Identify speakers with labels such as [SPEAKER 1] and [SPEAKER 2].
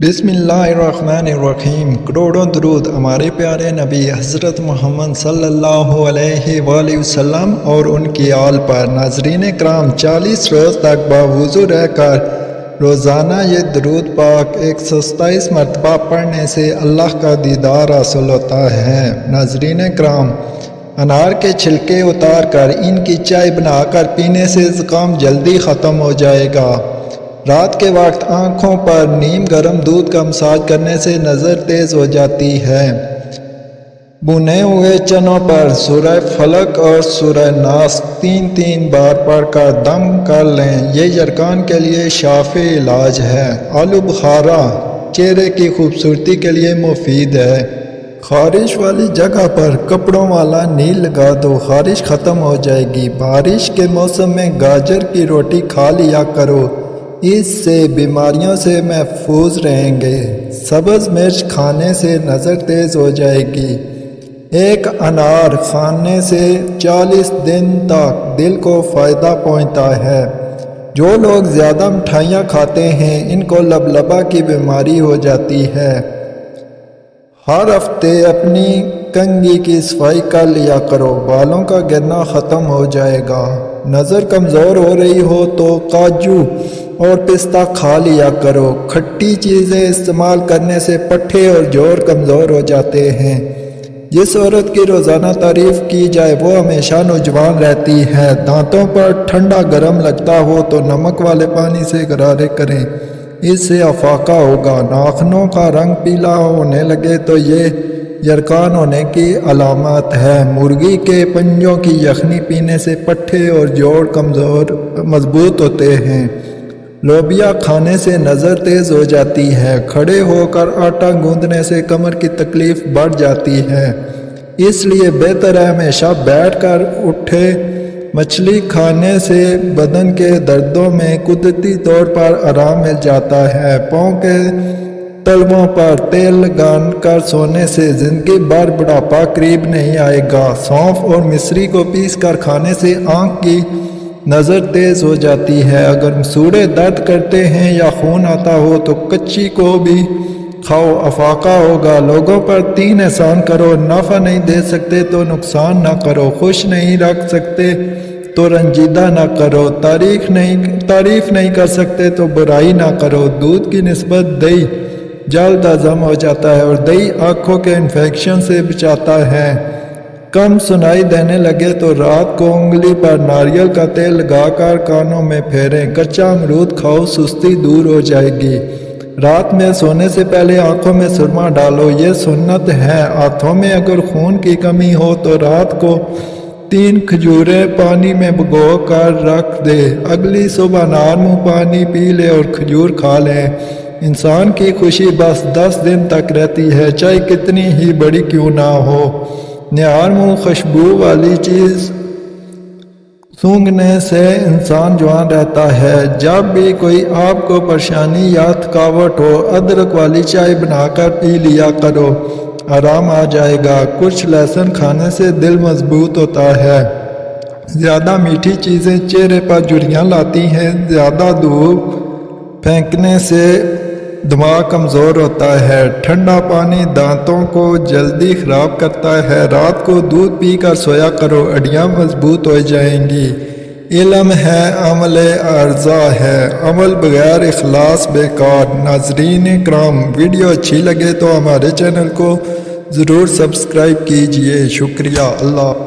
[SPEAKER 1] بسم اللہ الرحمن الرحیم۔ کروڑوں درود ہمارے پیارے نبی حضرت محمد صلی اللہ علیہ وآلہ وسلم اور ان کی آل پر۔ ناظرین کرام، 40 روز تک باوضو رہ کر روزانہ یہ درود پاک 127 مرتبہ پڑھنے سے اللہ کا دیدار حاصل ہوتا ہے۔ ناظرین کرام، انار کے چھلکے اتار کر ان کی چائے بنا کر پینے سے زکام جلدی ختم ہو جائے گا۔ رات کے وقت آنکھوں پر نیم گرم دودھ کا مساج کرنے سے نظر تیز ہو جاتی ہے۔ بھنے ہوئے چنوں پر سورہ فلق اور سورہ ناس 3 بار پڑھ کر دم کر لیں، یہ یرکان کے لیے شافی علاج ہے۔ آلو بخارا چہرے کی خوبصورتی کے لیے مفید ہے۔ خارش والی جگہ پر کپڑوں والا نیل لگا دو، خارش ختم ہو جائے گی۔ بارش کے موسم میں گاجر کی روٹی کھا لیا کرو، اس سے بیماریوں سے محفوظ رہیں گے۔ سبز مرچ کھانے سے نظر تیز ہو جائے گی۔ ایک انار کھانے سے 40 دن تک دل کو فائدہ پہنچتا ہے۔ جو لوگ زیادہ مٹھائیاں کھاتے ہیں ان کو لبلبہ کی بیماری ہو جاتی ہے۔ ہر ہفتے اپنی کنگھی کی صفائی کر لیا کرو، بالوں کا گرنا ختم ہو جائے گا۔ نظر کمزور ہو رہی ہو تو کاجو اور پستہ کھا لیا کرو۔ کھٹی چیزیں استعمال کرنے سے پٹھے اور جوڑ کمزور ہو جاتے ہیں۔ جس عورت کی روزانہ تعریف کی جائے وہ ہمیشہ نوجوان رہتی ہے۔ دانتوں پر ٹھنڈا گرم لگتا ہو تو نمک والے پانی سے غرارے کریں، اس سے افاقہ ہوگا۔ ناخنوں کا رنگ پیلا ہونے لگے تو یہ یرکان ہونے کی علامت ہے۔ مرغی کے پنجوں کی یخنی پینے سے پٹھے اور جوڑ مضبوط ہوتے ہیں۔ لوبیا کھانے سے نظر تیز ہو جاتی ہے۔ کھڑے ہو کر آٹا گوندنے سے کمر کی تکلیف بڑھ جاتی ہے، اس لیے بہتر ہے ہمیشہ بیٹھ کر اٹھے۔ مچھلی کھانے سے بدن کے دردوں میں قدرتی طور پر آرام مل جاتا ہے۔ پاؤں کے تلووں پر تیل لگا کر سونے سے زندگی بھر بڑھاپا قریب نہیں آئے گا۔ سونف اور مصری کو پیس کر کھانے سے آنکھ کی نظر تیز ہو جاتی ہے۔ اگر مسوڑھے درد کرتے ہیں یا خون آتا ہو تو کچی کو بھی کھاؤ، افاقہ ہوگا۔ لوگوں پر 3 احسان کرو، نفع نہیں دے سکتے تو نقصان نہ کرو، خوش نہیں رکھ سکتے تو رنجیدہ نہ کرو، تعریف نہیں کر سکتے تو برائی نہ کرو۔ دودھ کی نسبت دہی جلد ہضم ہو جاتا ہے اور دہی آنکھوں کے انفیکشن سے بچاتا ہے۔ کم سنائی دینے لگے تو رات کو انگلی پر ناریل کا تیل لگا کر کانوں میں پھیریں۔ کچا امرود کھاؤ، سستی دور ہو جائے گی۔ رات میں سونے سے پہلے آنکھوں میں سرما ڈالو، یہ سنت ہے۔ ہاتھوں میں اگر خون کی کمی ہو تو رات کو 3 کھجوریں پانی میں بھگو کر رکھ دے، اگلی صبح نار منہ پانی پی لے اور کھجور کھا لیں۔ انسان کی خوشی بس 10 دن تک رہتی ہے، چاہے کتنی ہی بڑی کیوں نہ ہو۔ نیار منہ خوشبو والی چیز سونگھنے سے انسان جوان رہتا ہے۔ جب بھی کوئی آپ کو پریشانی یا تھکاوٹ ہو، ادرک والی چائے بنا کر پی لیا کرو، آرام آ جائے گا۔ کچھ لہسن کھانے سے دل مضبوط ہوتا ہے۔ زیادہ میٹھی چیزیں چہرے پر جھریاں لاتی ہیں۔ زیادہ دھوپ پھینکنے سے دماغ کمزور ہوتا ہے۔ ٹھنڈا پانی دانتوں کو جلدی خراب کرتا ہے۔ رات کو دودھ پی کر سویا کرو، ہڈیاں مضبوط ہو جائیں گی۔ علم ہے، عمل ارزا ہے، عمل بغیر اخلاص بیکار۔ ناظرین کرام، ویڈیو اچھی لگے تو ہمارے چینل کو ضرور سبسکرائب کیجیے۔ شکریہ۔ اللہ